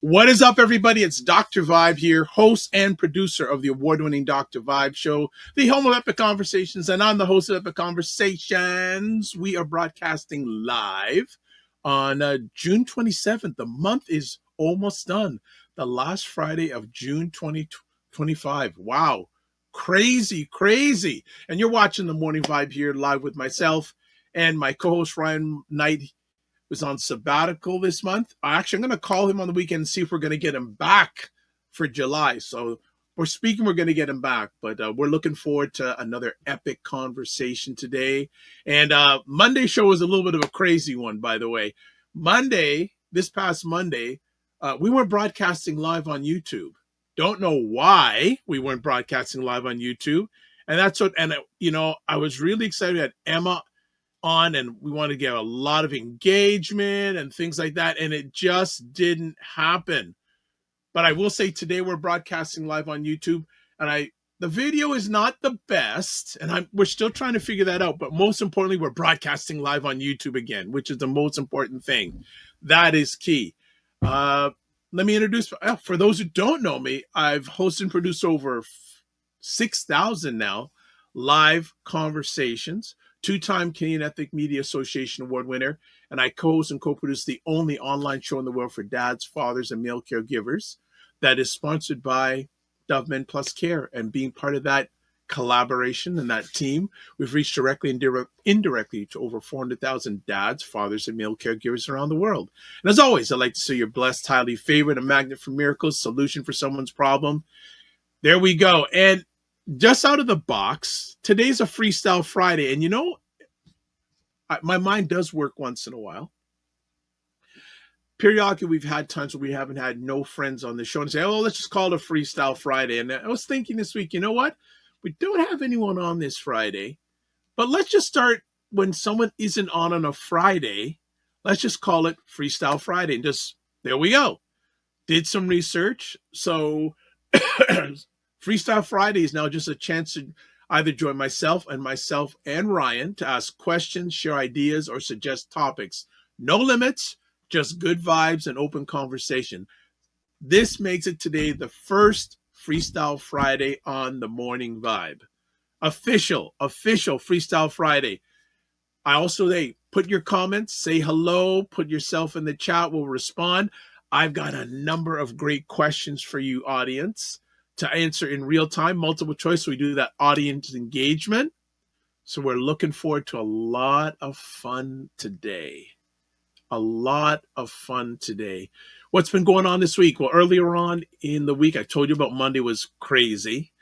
What is up, everybody? It's Dr. Vibe here, host and producer of the award-winning Dr. Vibe show, the home of Epic Conversations, and I'm the host of Epic Conversations. We are broadcasting live on June 27th. The month is almost done. The last Friday of June 2025. Wow. Crazy, crazy. And you're watching the Morning Vibe here live with myself and my co-host Ryan Knight. Was on sabbatical this month. Actually, I'm going to call him on the weekend and see if we're going to get him back for July. So we're going to get him back, but we're looking forward to another epic conversation today. And Monday's show was a little bit of a crazy one, by the way. This past Monday, we weren't broadcasting live on YouTube. Don't know why we weren't broadcasting live on YouTube. And I was really excited that Emma on, and we want to get a lot of engagement and things like that, and it just didn't happen. But I will say today we're broadcasting live on YouTube, and the video is not the best, and we're still trying to figure that out. But most importantly, we're broadcasting live on YouTube again, which is the most important thing. That is key. Let me introduce, for those who don't know me, I've hosted and produced over 6,000 now live conversations. Two-time Canadian Ethnic Media Association award winner, and I co-host and co-produce the only online show in the world for dads, fathers, and male caregivers that is sponsored by Dove Men Plus Care. And being part of that collaboration and that team, we've reached directly and indirectly to over 400,000 dads, fathers, and male caregivers around the world. And as always, I'd like to say you're blessed, highly favored, a magnet for miracles, solution for someone's problem. There we go. And just out of the box, today's a Freestyle Friday. And my mind does work once in a while. Periodically, we've had times where we haven't had no friends on the show and say, oh, let's just call it a Freestyle Friday. And I was thinking this week, you know what? We don't have anyone on this Friday, but let's just start when someone isn't on a Friday. Let's just call it Freestyle Friday. And there we go. Did some research. So Freestyle Friday is now just a chance to either join myself and Ryan to ask questions, share ideas, or suggest topics. No limits, just good vibes and open conversation. This makes it today the first Freestyle Friday on the Morning Vibe. Official Freestyle Friday. I also put your comments, say hello, put yourself in the chat, we'll respond. I've got a number of great questions for you, audience, to answer in real time, multiple choice. So we do that audience engagement. So we're looking forward to a lot of fun today. What's been going on this week? Well, earlier on in the week, I told you about Monday was crazy.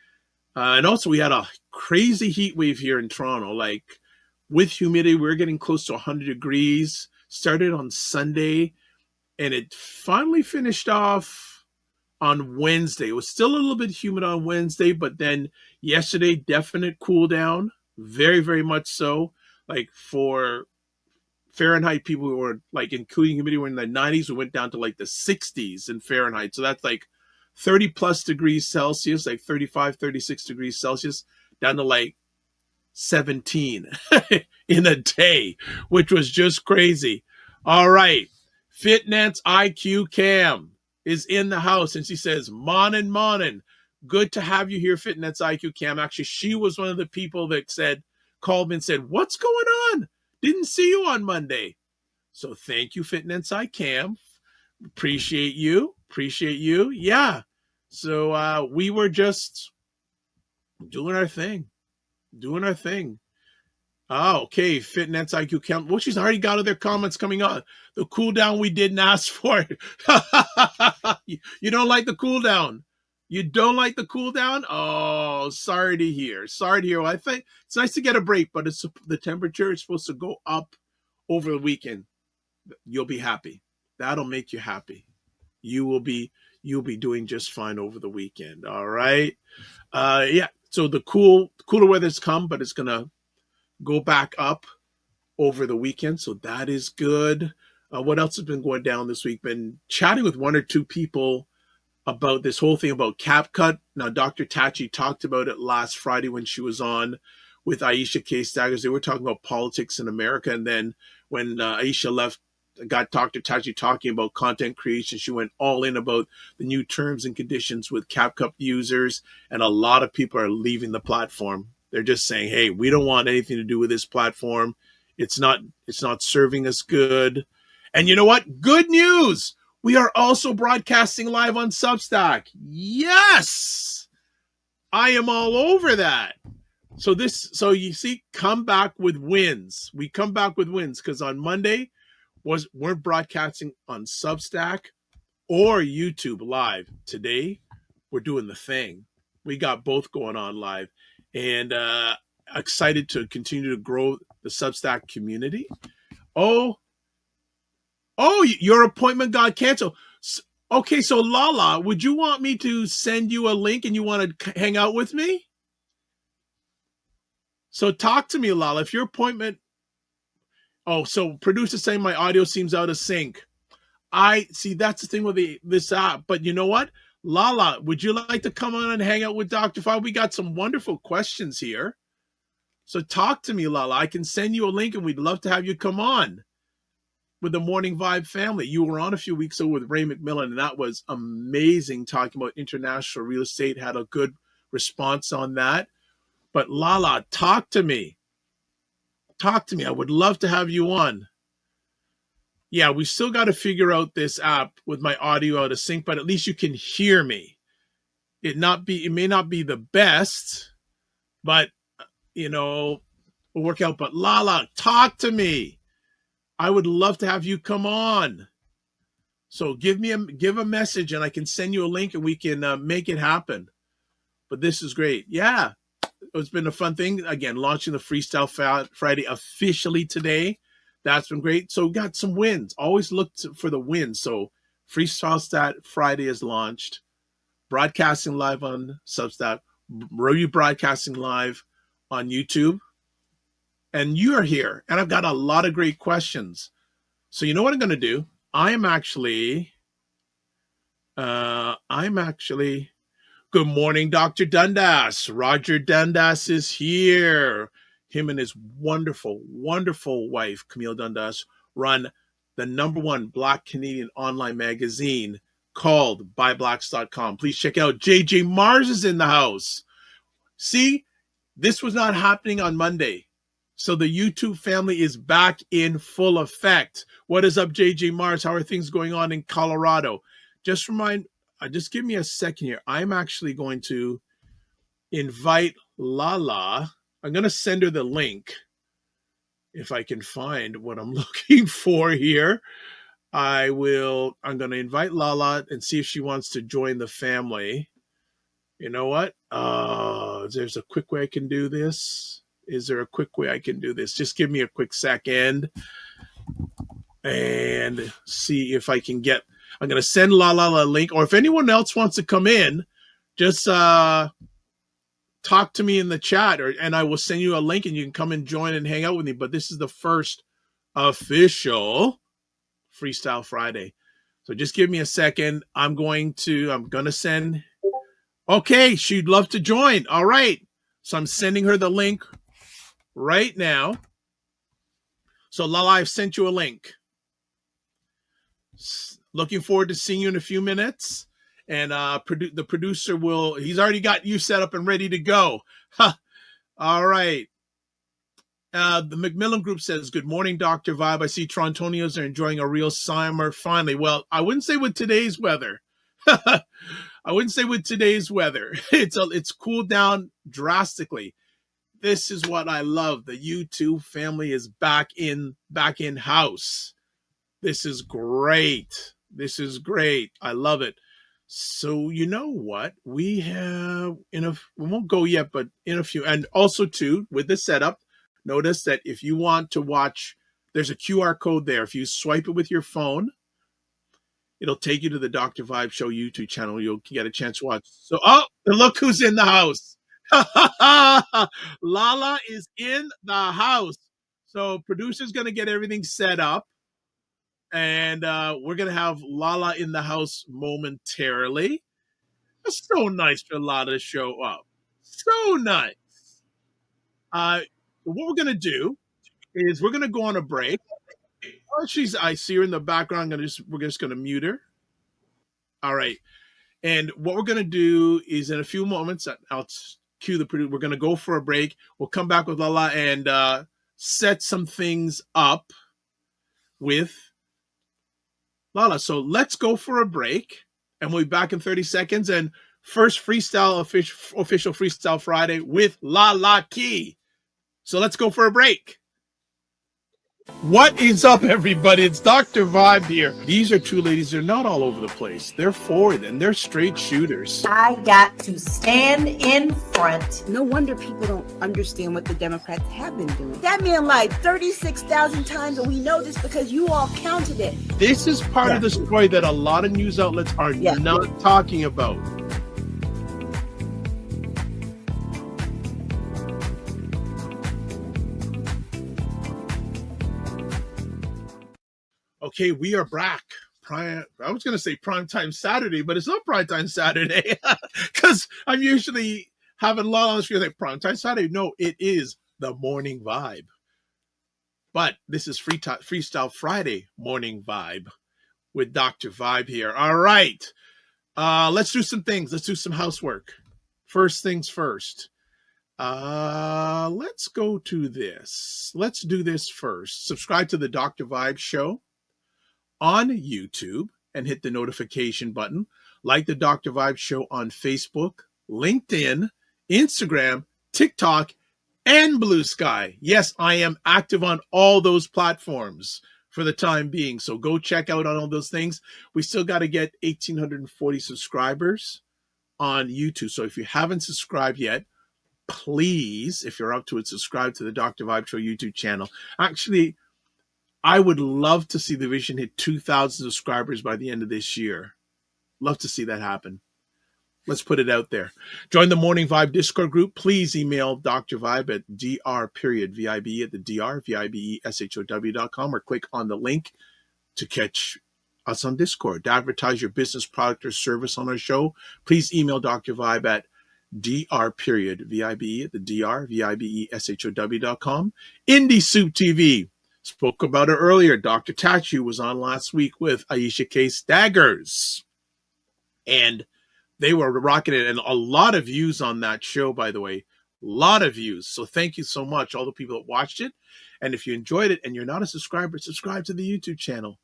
And also we had a crazy heat wave here in Toronto. Like with humidity, we're getting close to 100 degrees. Started on Sunday and it finally finished off on Wednesday. It was still a little bit humid on Wednesday, but then yesterday, definite cool down. Very, very much so. Like for Fahrenheit, people who were like including humidity were in the 90s. We went down to like the 60s in Fahrenheit. So that's like 30 plus degrees Celsius, like 35, 36 degrees Celsius, down to like 17 in a day, which was just crazy. All right. Fitness IQ Cam is in the house, and she says, Morning. Good to have you here, Fitness IQ Cam. Actually, she was one of the people that called me and said, what's going on? Didn't see you on Monday. So thank you, Fitness IQ Cam. Appreciate you. Yeah. So we were just doing our thing. Oh, okay, Fitness IQ Cam. Well, she's already got other comments coming on. The cool down we didn't ask for. You don't like the cool down? You don't like the cool down? Oh, sorry to hear. Well, I think it's nice to get a break, but the temperature is supposed to go up over the weekend. You'll be happy. That'll make you happy. You'll be doing just fine over the weekend. All right. Yeah. So the cooler weather's come, but it's gonna go back up over the weekend. So that is good. What else has been going down this week? Been chatting with one or two people about this whole thing about cap cut. Now, Dr. Tachi talked about it last Friday when she was on with Aisha K. Staggers. They were talking about politics in America. And then when Aisha left got Dr. Taji talking about content creation. She went all in about the new terms and conditions with CapCut users, and a lot of people are leaving the platform. They're just saying, "Hey, we don't want anything to do with this platform. It's not serving us good." And you know what? Good news. We are also broadcasting live on Substack. Yes, I am all over that. So you see, come back with wins. We come back with wins because on Monday we're broadcasting on Substack or YouTube live. Today we're doing the thing. We got both going on live, and excited to continue to grow the Substack community. Oh, your appointment got canceled. Okay, so Lala, would you want me to send you a link and you want to hang out with me? So talk to me, Lala. If your appointment, so producer saying my audio seems out of sync. I see that's the thing with this app. But you know what, Lala, would you like to come on and hang out with Dr. Five? We got some wonderful questions here. So talk to me, Lala. I can send you a link, and we'd love to have you come on with the Morning Vibe family. You were on a few weeks ago with Ray McMillan, and that was amazing, talking about international real estate. Had a good response on that. But Lala, talk to me. Talk to me. I would love to have you on. Yeah, we still got to figure out this app with my audio out of sync, but at least you can hear me. It may not be the best, but we'll work out. But Lala, talk to me. I would love to have you come on. So give a message, and I can send you a link, and we can make it happen. But this is great. Yeah. It's been a fun thing. Again, launching the Freestyle Friday officially today. That's been great. So we got some wins. Always look for the wins. So Freestyle Friday is launched. Broadcasting live on Substack. Broadcasting live on YouTube. And you are here. And I've got a lot of great questions. So you know what I'm going to do? I'm actually Good morning, Dr. Dundas. Roger Dundas is here. Him and his wonderful, wonderful wife, Camille Dundas, run the #1 Black Canadian online magazine called ByBlacks.com. Please check out JJ Mars is in the house. See, this was not happening on Monday. So the YouTube family is back in full effect. What is up, JJ Mars? How are things going on in Colorado? Just give me a second here. I'm actually going to invite Lala. I'm going to send her the link if I can find what I'm looking for here. I'm going to invite Lala and see if she wants to join the family. You know what? There's a quick way I can do this. Is there a quick way I can do this? Just give me a quick second and see if I can get. I'm going to send Lala a link, or if anyone else wants to come in, just talk to me in the chat, and I will send you a link, and you can come and join and hang out with me. But this is the first official Freestyle Friday. So just give me a second. I'm going to send. Okay, she'd love to join. All right. So I'm sending her the link right now. So Lala, I've sent you a link. Looking forward to seeing you in a few minutes. And the producer he's already got you set up and ready to go. All right. The Macmillan Group says, good morning, Dr. Vibe. I see Torontonians are enjoying a real summer finally. Well, I wouldn't say with today's weather. It's cooled down drastically. This is what I love. The YouTube family is back in house. This is great. I love it. So you know what? We have we won't go yet, but in a few, and also too, with the setup, notice that if you want to watch, there's a QR code there. If you swipe it with your phone, it'll take you to the Dr. Vibe Show YouTube channel. You'll get a chance to watch. So, look who's in the house. Lala is in the house. So producer's going to get everything set up. And we're going to have Lala in the house momentarily. It's so nice for Lala to show up. So nice. What we're going to do is we're going to go on a break. Oh, I see her in the background. We're just gonna mute her. All right. And what we're gonna do is in a few moments, I'll cue the producer. We're gonna go for a break. We'll come back with Lala and set some things up with Lala. So let's go for a break, and we'll be back in 30 seconds. And first freestyle official Freestyle Friday with Lala Key. So let's go for a break. What is up, everybody? It's Dr. Vibe here. These are two ladies. They're not all over the place. They're forward and they're straight shooters. I got to stand in front. No wonder people don't understand what the Democrats have been doing. That man lied 36,000 times, and we know this because you all counted it. This is part of the story that a lot of news outlets are not talking about. Okay, we are back. I was going to say Primetime Saturday, but it's not Primetime Saturday because I'm usually having a lot on the screen like Primetime Saturday. No, it is the Morning Vibe. But this is Freestyle Friday Morning Vibe with Dr. Vibe here. All right. Let's do some things. Let's do some housework. First things first. Let's go to this. Let's do this first. Subscribe to the Dr. Vibe Show on YouTube and hit the notification button. Like the Dr. Vibe Show on Facebook, LinkedIn, Instagram, TikTok, and Blue Sky. Yes, I am active on all those platforms for the time being. So go check out on all those things. We still got to get 1,840 subscribers on YouTube. So if you haven't subscribed yet, please, if you're up to it, subscribe to the Dr. Vibe Show YouTube channel. Actually, I would love to see the vision hit 2,000 subscribers by the end of this year. Love to see that happen. Let's put it out there. Join the Morning Vibe Discord group. Please email Dr. Vibe at dr.vibe at the dr.vibeshow.com or click on the link to catch us on Discord. To advertise your business, product, or service on our show, please email Dr. Vibe at dr.vibe at the dr.vibeshow.com. IndieSoup TV. Spoke about it earlier. Dr. Tachu was on last week with Aisha K. Staggers. And they were rocking it. And a lot of views on that show, by the way. A lot of views. So thank you so much, all the people that watched it. And if you enjoyed it and you're not a subscriber, subscribe to the YouTube channel.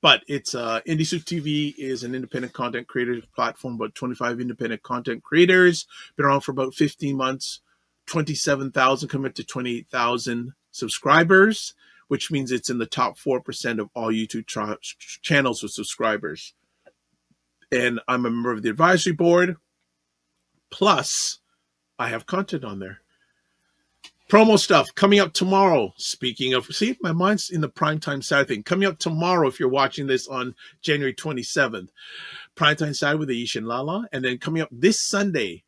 But it's IndieSoup TV is an independent content creator platform, about 25 independent content creators. Been around for about 15 months. 27,000, coming up to 28,000 subscribers, which means it's in the top 4% of all YouTube channels with subscribers. And I'm a member of the advisory board. Plus, I have content on there. Promo stuff coming up tomorrow. Speaking of, see, my mind's in the Primetime Saturday thing. Coming up tomorrow, if you're watching this on January 27th, Primetime Saturday with Aisha Lala. And then coming up this Sunday,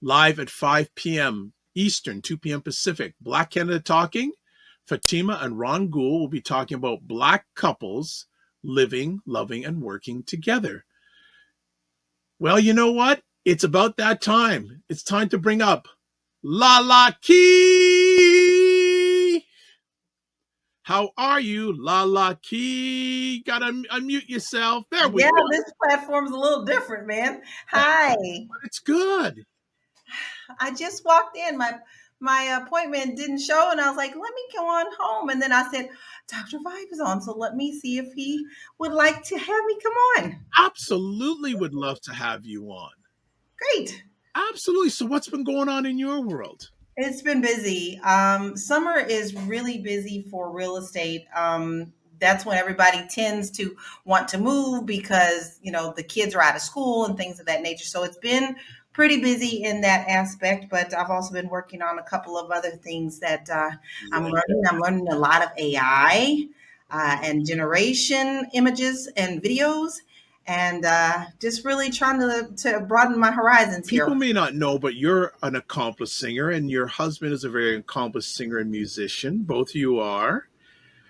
live at 5 p.m. Eastern, 2 p.m. Pacific, Black Canada Talking. Fatima and Ron Gould will be talking about Black couples living, loving, and working together. Well, you know what? It's about that time. It's time to bring up Lala Key. How are you, Lala Key? Gotta unmute yourself. There we go. Yeah, this platform's a little different, man. Hi. It's good. I just walked in. My appointment didn't show, and I was like, let me go on home. And then I said, Dr. Vibe is on, so let me see if he would like to have me come on. Absolutely would love to have you on. Great. Absolutely. So what's been going on in your world? It's been busy. Summer is really busy for real estate. That's when everybody tends to want to move because, the kids are out of school and things of that nature. So it's been pretty busy in that aspect, but I've also been working on a couple of other things that I'm learning. I'm learning a lot of AI and generation images and videos, and just really trying to broaden my horizons here. People may not know, but you're an accomplished singer, and your husband is a very accomplished singer and musician. Both of you are.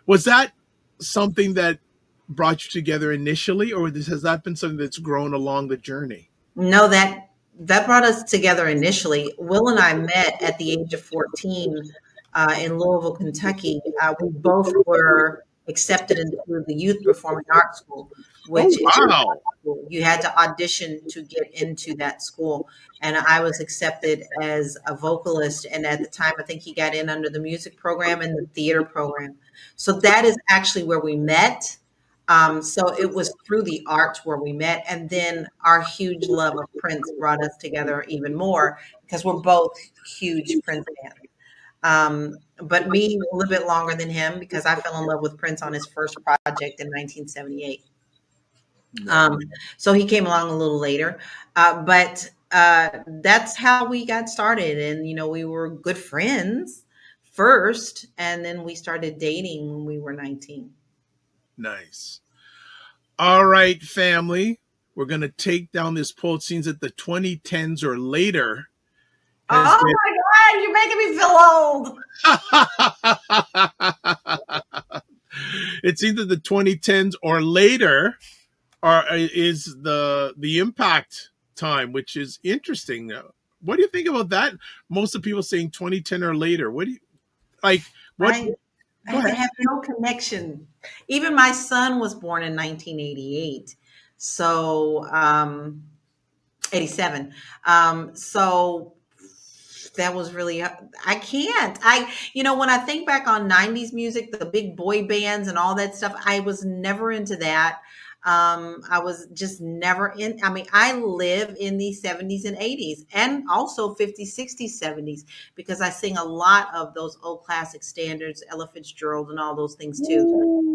Was that something that brought you together initially, or has that been something that's grown along the journey? No, that brought us together initially. Will and I met at the age of 14 in Louisville, Kentucky. We both were accepted into the Youth Performing Arts School, Oh, which is wow. you had to audition to get into that school. And I was accepted as a vocalist. And at the time, I think he got in under the music program and the theater program. So that is actually where we met. So it was through the arts where we met. And then our huge love of Prince brought us together even more because we're both huge Prince fans. But me a little bit longer than him because I fell in love with Prince on his first project in 1978. So he came along a little later, but that's how we got started. And we were good friends first, and then we started dating when we were 19. Nice. All right, family. We're going to take down this poll. It seems that the 2010s or later has Oh my God, you're making me feel old. It's either the 2010s or later is the impact time, which is interesting. What do you think about that? Most of the people saying 2010 or later. What do you like? What? I have no connection. Even my son was born in 1988. So 87. So that was really, I can't. When I think back on 90s music, the big boy bands and all that stuff, I was never into that. I was just never in. I mean, I live in the 70s and 80s and also 50s, 60s, 70s because I sing a lot of those old classic standards, Ella Fitzgerald and all those things too.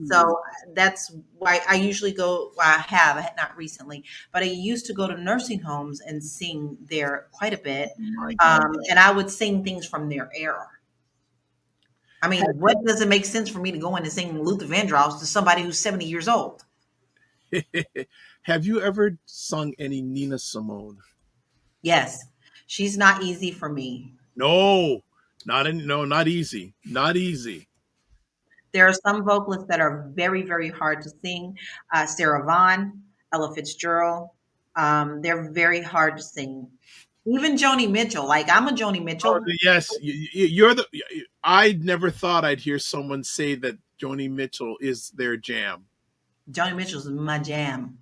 So that's why I usually go. Well, I have not recently, but I used to go to nursing homes and sing there quite a bit. And I would sing things from their era. I mean, what does it make sense for me to go in and sing Luther Vandross to somebody who's 70 years old? Have you ever sung any Nina Simone? Yes. She's not easy for me. No, not easy. Not easy. There are some vocalists that are very, very hard to sing. Sarah Vaughan, Ella Fitzgerald. They're very hard to sing. Even Joni Mitchell. Like I'm a Joni Mitchell. Oh, yes, you're the. I never thought I'd hear someone say that Joni Mitchell is their jam. Joni Mitchell's my jam.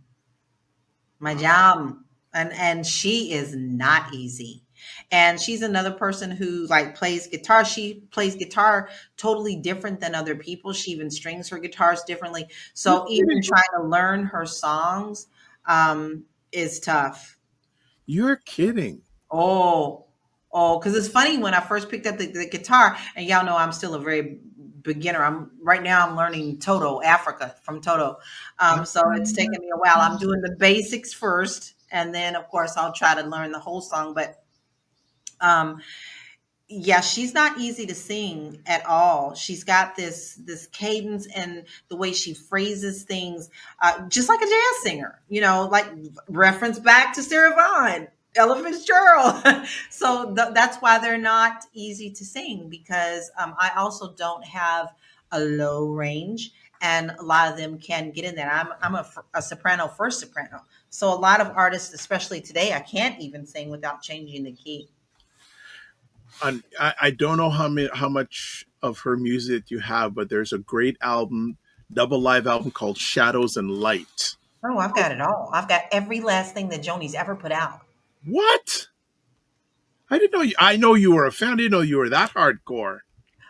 My jam. And she is not easy. And she's another person who like plays guitar. She plays guitar totally different than other people. She even strings her guitars differently. So even trying to learn her songs is tough. You're kidding. Oh, because it's funny when I first picked up the guitar, and y'all know I'm still a very beginner. I'm learning Toto, Africa from Toto. So it's taken me a while. I'm doing the basics first, and then of course I'll try to learn the whole song. But yeah, she's not easy to sing at all. She's got this cadence and the way she phrases things, just like a jazz singer. Like reference back to Sarah Vaughan. Ella Fitzgerald. So that's why they're not easy to sing because I also don't have a low range and a lot of them can get in there. I'm a soprano, first soprano. So a lot of artists, especially today, I can't even sing without changing the key. I don't know how much of her music you have, but there's a great album, double live album called Shadows and Light. Oh, I've got it all. I've got every last thing that Joni's ever put out. What? I didn't know you. I know you were a fan. I didn't know you were that hardcore.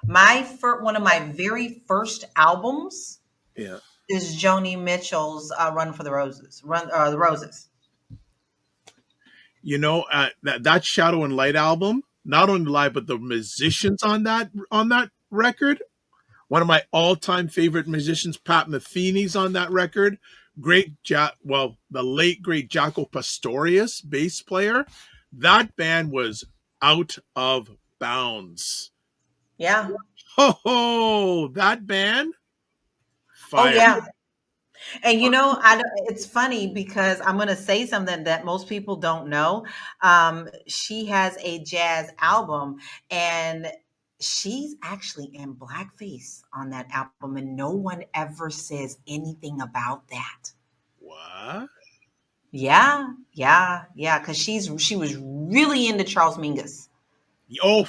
One of my very first albums is Joni Mitchell's "Run for the Roses." The Roses. That Shadow and Light album, not only live but the musicians on that record. One of my all-time favorite musicians, Pat Metheny's on that record. The late great Jaco Pastorius, bass player. That band was out of bounds. Yeah. Oh, that band. Fire. Oh yeah. And it's funny because I'm going to say something that most people don't know. She has a jazz album and she's actually in blackface on that album and no one ever says anything about that. What? Yeah. Because she was really into Charles Mingus. Oh,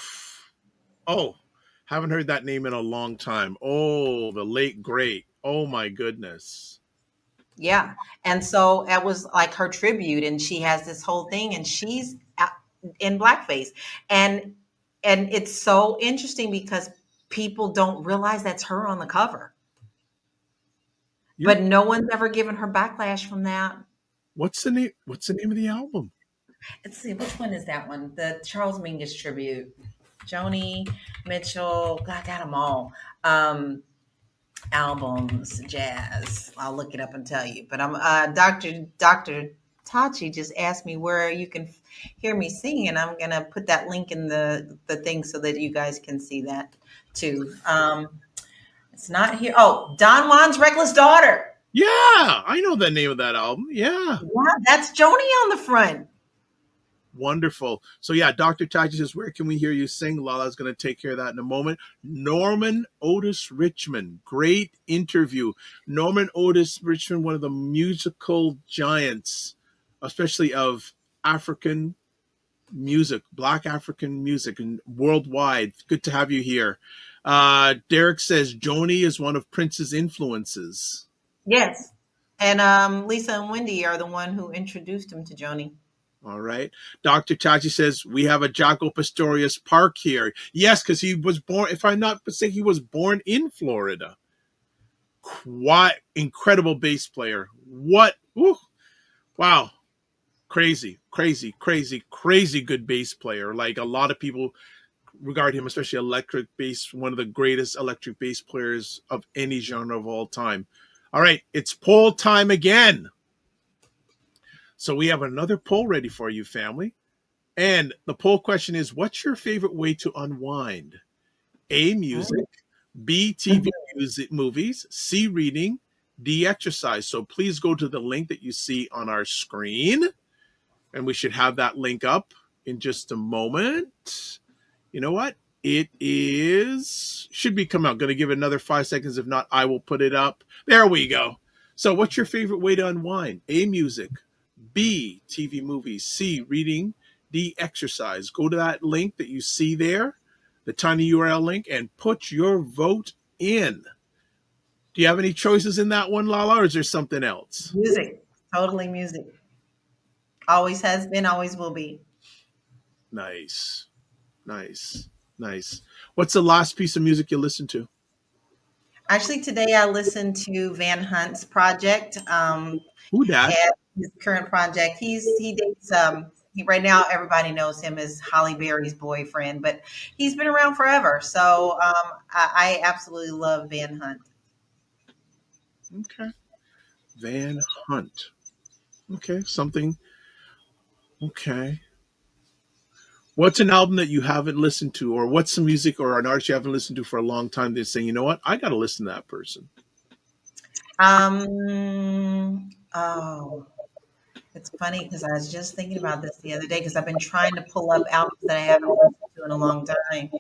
Haven't heard that name in a long time. Oh, the late great. Oh my goodness. Yeah. And so that was like her tribute, and she has this whole thing, and she's in blackface. And it's so interesting because people don't realize that's her on the cover. You, But no one's ever given her backlash from that. what's the name? What's the name of the album? Let's see, which one is that one? The Charles Mingus tribute. Joni Mitchell. God, I got them all. Albums, jazz. I'll look it up and tell you. But I'm Dr. Tachi just asked me where you can hear me sing, and I'm gonna put that link in the thing so that you guys can see that too. It's not here. Oh, Don Juan's Reckless Daughter. Yeah, I know the name of that album. Yeah. Yeah, that's Joni on the front. Wonderful. So yeah, Dr. Tachi says, where can we hear you sing? Lala's going to take care of that in a moment. Norman Otis Richmond, great interview. Norman Otis Richmond, one of the musical giants, especially of African music, Black African music, and worldwide. Good to have you here. Derek says Joni is one of Prince's influences. Yes. And Lisa and Wendy are the one who introduced him to Joni. All right. Dr. Tachi says, we have a Jaco Pastorius Park here. Yes, because he was born, if I'm not mistaken, he was born in Florida. Quite incredible bass player. What? Whew, wow. Crazy good bass player. Like a lot of people regard him, especially electric bass, one of the greatest electric bass players of any genre of all time. All right. It's poll time again. So we have another poll ready for you, family. And the poll question is, what's your favorite way to unwind? A, music. B, TV movies. C, reading. D, exercise. So please go to the link that you see on our screen. And we should have that link up in just a moment. You know what? It should be come out. Going to give it another 5 seconds. If not, I will put it up. There we go. So what's your favorite way to unwind? A, music. B, TV movies. C, reading. D, exercise. Go to that link that you see there, the tiny URL link, and put your vote in. Do you have any choices in that one, Lala, or is there something else? Music. Totally music. Always has been, always will be. Nice. What's the last piece of music you listened to? Actually, today I listened to Van Hunt's project. Who that? His current project. He dates right now everybody knows him as Holly Berry's boyfriend, but he's been around forever. So I absolutely love Van Hunt. Okay. Van Hunt. Okay, something. Okay. What's an album that you haven't listened to, or what's some music or an artist you haven't listened to for a long time that's saying, you know what, I got to listen to that person? Oh, it's funny because I was just thinking about this the other day because I've been trying to pull up albums that I haven't listened to in a long time.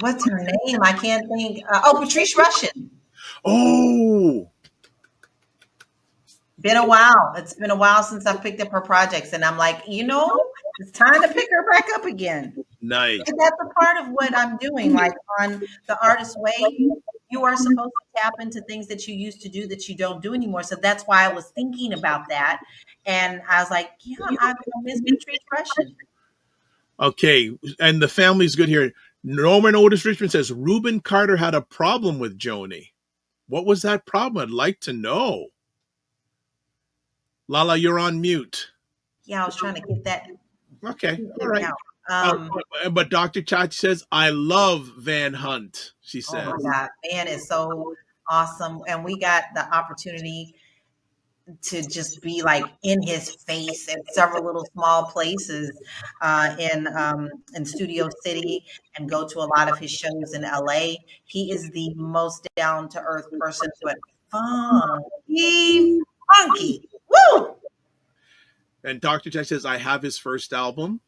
What's her name? I can't think. Patrice Rushen. Oh, been a while. It's been a while since I've picked up her projects, and I'm like, it's time to pick her back up again. Nice. And that's a part of what I'm doing. Like on The Artist Way, you are supposed to tap into things that you used to do that you don't do anymore. So that's why I was thinking about that. And I was like, I miss Patrice Rushen. Okay. And the family's good here. Norman Otis Richmond says, Reuben Carter had a problem with Joni. What was that problem? I'd like to know. Lala, you're on mute. Yeah, I was trying to get that. Okay. All right. But Dr. Chachi says, I love Van Hunt, she says. Oh my God, Van is so awesome. And we got the opportunity to just be like in his face at several little small places in Studio City and go to a lot of his shows in LA. He is the most down to earth person, but funky. Woo! And Dr. Chachi says, I have his first album.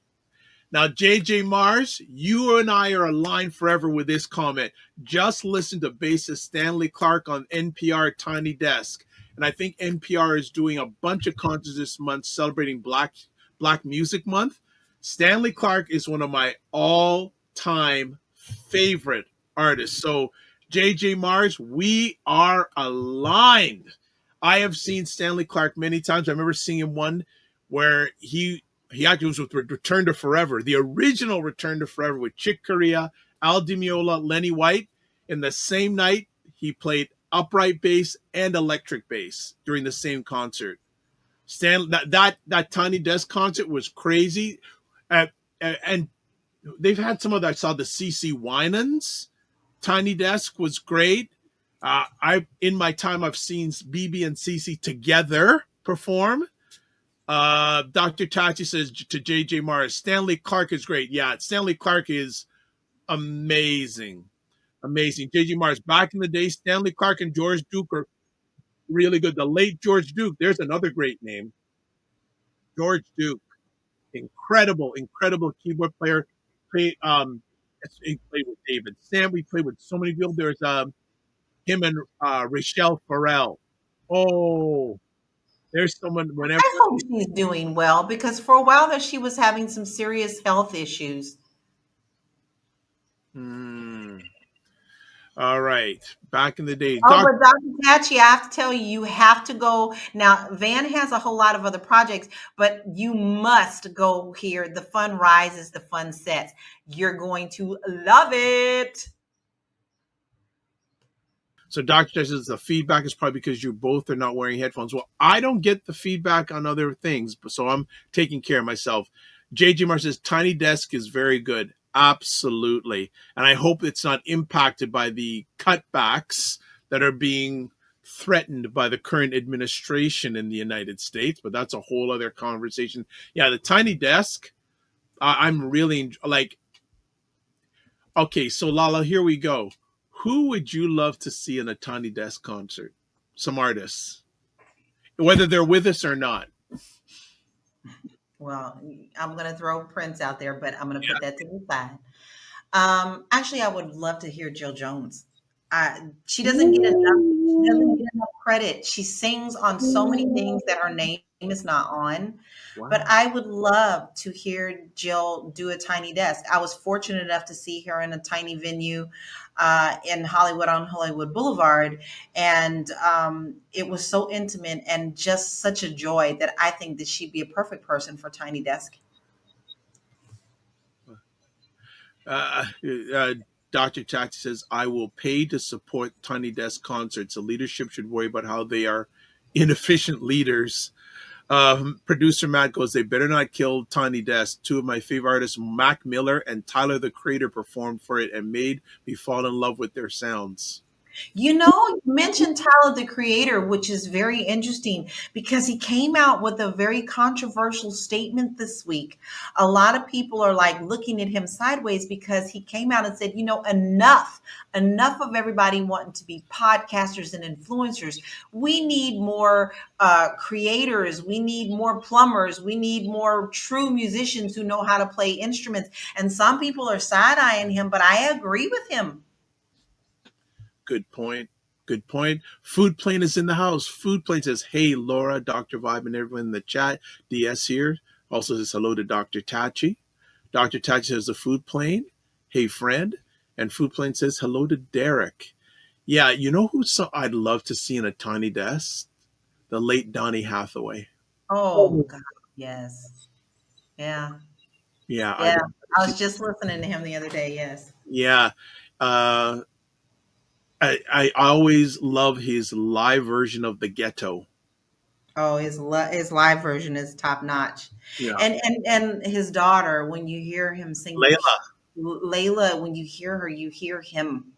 Now, JJ Mars, you and I are aligned forever with this comment. Just listen to bassist Stanley Clark on NPR Tiny Desk. And I think NPR is doing a bunch of concerts this month celebrating Black Music Month. Stanley Clarke is one of my all-time favorite artists. So, JJ Mars, we are aligned. I have seen Stanley Clarke many times. I remember seeing him one where he actually was with Return to Forever, the original Return to Forever with Chick Corea, Al Di Meola, Lenny White. In the same night, he played upright bass and electric bass during the same concert. That Tiny Desk concert was crazy. Uh, and they've had some of that. I saw the CC Winans Tiny Desk was great. I in my time I've seen BB and CC together perform. Dr. Tachi says to JJ Morris, Stanley Clarke is great. Yeah, Stanley Clarke is amazing. Amazing. JJ Morris, back in the day, Stanley Clarke and George Duke are really good. The late George Duke, there's another great name. George Duke. Incredible keyboard player. He played with David Sam. We played with so many people. There's him and Rachelle Farrell. Oh, there's someone whenever. I hope she's doing well because for a while there she was having some serious health issues. All right. Back in the day. But Dr. Tachi, I have to tell you, you have to go. Now, Van has a whole lot of other projects, but you must go here. The fun rises, the fun sets. You're going to love it. So Dr. Tachi says the feedback is probably because you both are not wearing headphones. Well, I don't get the feedback on other things, so I'm taking care of myself. JJ Mar says Tiny Desk is very good. Absolutely. And I hope it's not impacted by the cutbacks that are being threatened by the current administration in the United States. But that's a whole other conversation. Yeah, the Tiny Desk, I'm really like, okay, so Lala, here we go. Who would you love to see in a Tiny Desk concert? Some artists, whether they're with us or not. Well, I'm going to throw Prince out there, but I'm going to put that to the side. Actually, I would love to hear Jill Jones. She doesn't get enough credit. She sings on so many things that her name is not on. Wow. But I would love to hear Jill do a Tiny Desk. I was fortunate enough to see her in a tiny venue in Hollywood on Hollywood Boulevard. And it was so intimate and just such a joy that I think that she'd be a perfect person for Tiny Desk. Dr. Tachi says, I will pay to support Tiny Desk concerts. The leadership should worry about how they are inefficient leaders. Producer Matt goes, they better not kill Tiny Desk. Two of my favorite artists, Mac Miller and Tyler the Creator, performed for it and made me fall in love with their sounds. You know, you mentioned Tyler the Creator, which is very interesting because he came out with a very controversial statement this week. A lot of people are like looking at him sideways because he came out and said, you know, enough of everybody wanting to be podcasters and influencers. We need more creators. We need more plumbers. We need more true musicians who know how to play instruments. And some people are side-eyeing him, but I agree with him. Good point. Food Plane is in the house. Food Plane says, hey, Laura, Dr. Vibe, and everyone in the chat. DS here. Also says hello to Dr. Tachi. Dr. Tachi says the Food Plane. Hey, friend. And Food Plane says hello to Derek. Yeah, you know who I'd love to see in a Tiny Desk? The late Donny Hathaway. Oh, God, yes. Yeah. Yeah. I was just listening to him the other day, yes. Yeah. I always love his live version of The Ghetto. Oh, his live version is top notch. Yeah. And his daughter, when you hear him sing Layla, when you hear her, you hear him.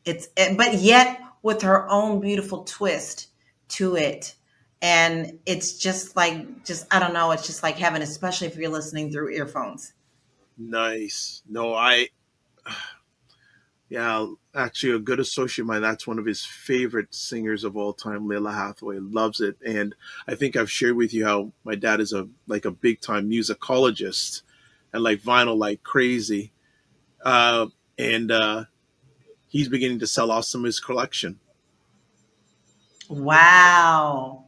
But yet with her own beautiful twist to it. And it's just I don't know, it's just like heaven, especially if you're listening through earphones. Nice. No, yeah, actually, a good associate of mine, that's one of his favorite singers of all time, Layla Hathaway, loves it. And I think I've shared with you how my dad is a big-time musicologist and like vinyl like crazy. And he's beginning to sell off some of his collection. Wow.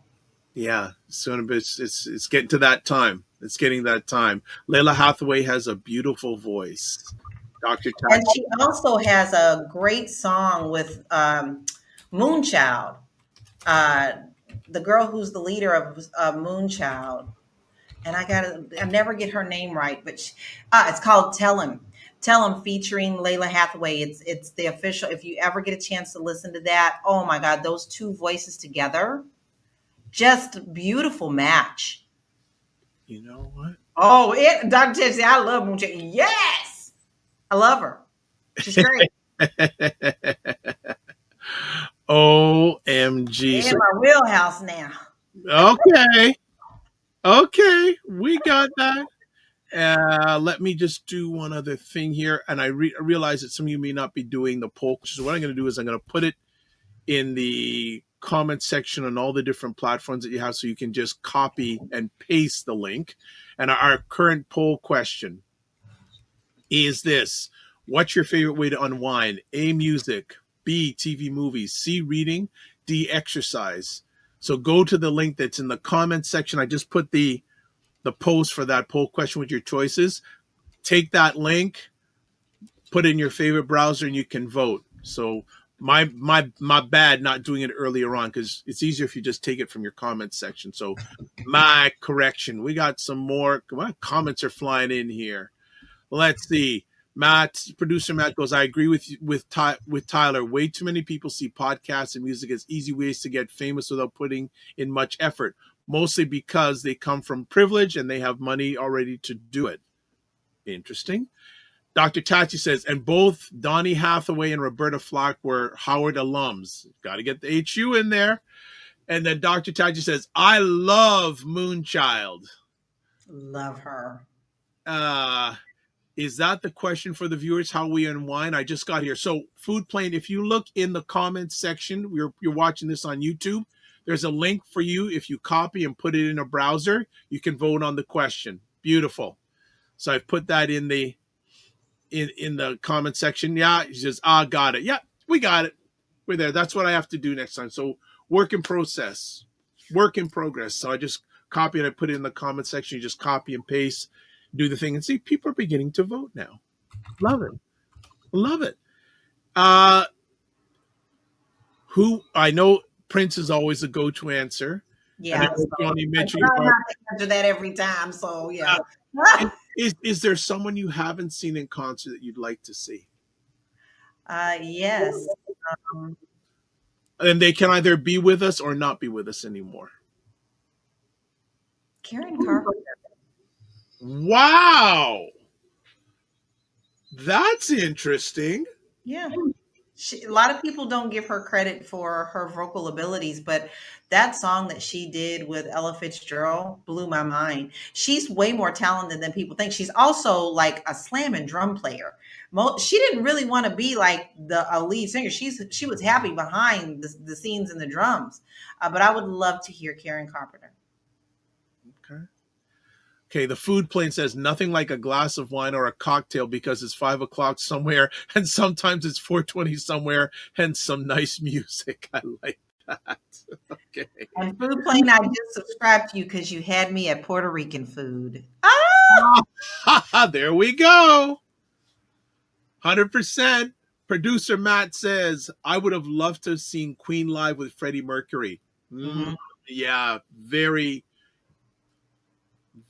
Yeah, soon it's getting to that time. It's getting that time. Layla Hathaway has a beautiful voice. Dr. And Tachi. she also has a great song with Moonchild, uh, the girl who's the leader of Moonchild. And I never get her name right, but it's called Tell Him featuring Layla Hathaway. It's the official. If you ever get a chance to listen to that, oh my God, those two voices together, just beautiful match. You know what? Oh, Dr. Tessie, I love Moonchild. Yes, I love her. She's great. OMG. In my wheelhouse now. Okay. Okay. We got that. Let me just do one other thing here. And I realize that some of you may not be doing the poll. So what I'm going to do is I'm going to put it in the comment section on all the different platforms that you have so you can just copy and paste the link. And our current poll question is this: what's your favorite way to unwind? A, music; B, TV movies; C, reading; D, exercise. So go to the link that's in the comment section. I just put the post for that poll question with your choices. Take that link, put in your favorite browser, and you can vote. So my bad not doing it earlier on, because it's easier if you just take it from your comment section. So my correction. We got some more. Come on, comments are flying in here. Let's see. Producer Matt goes, I agree with Tyler. Way too many people see podcasts and music as easy ways to get famous without putting in much effort, mostly because they come from privilege and they have money already to do it. Interesting. Dr. Tachi says, and both Donny Hathaway and Roberta Flack were Howard alums. Got to get the HU in there. And then Dr. Tachi says, I love Moonchild. Love her. Is that the question for the viewers, how we unwind? I just got here. So Food Plane, if you look in the comments section, you're watching this on YouTube, there's a link for you. If you copy and put it in a browser, you can vote on the question. Beautiful. So I've put that in the comment section. Yeah, he says, got it. Yeah, we got it. We're there. That's what I have to do next time. So work in progress. So I just copy and I put it in the comment section. You just copy and paste, do the thing, and see, people are beginning to vote now. Love it. Who I know Prince is always a go-to answer. Yeah, and Johnny Mitchell. I try not to answer that every time. So yeah. Is there someone you haven't seen in concert that you'd like to see? Yes. And they can either be with us or not be with us anymore. Karen Carpenter. Wow. That's interesting. Yeah. A lot of people don't give her credit for her vocal abilities, but that song that she did with Ella Fitzgerald blew my mind. She's way more talented than people think. She's also like a slam and drum player. She didn't really want to be like a lead singer. She was happy behind the scenes and the drums. But I would love to hear Karen Carpenter. Okay, the Food Plane says nothing like a glass of wine or a cocktail because it's 5 o'clock somewhere and sometimes it's 4:20 somewhere, hence some nice music. I like that. Okay. And Food Plane, I just subscribed to you because you had me at Puerto Rican food. There we go. 100%. Producer Matt says, I would have loved to have seen Queen live with Freddie Mercury. Yeah, very,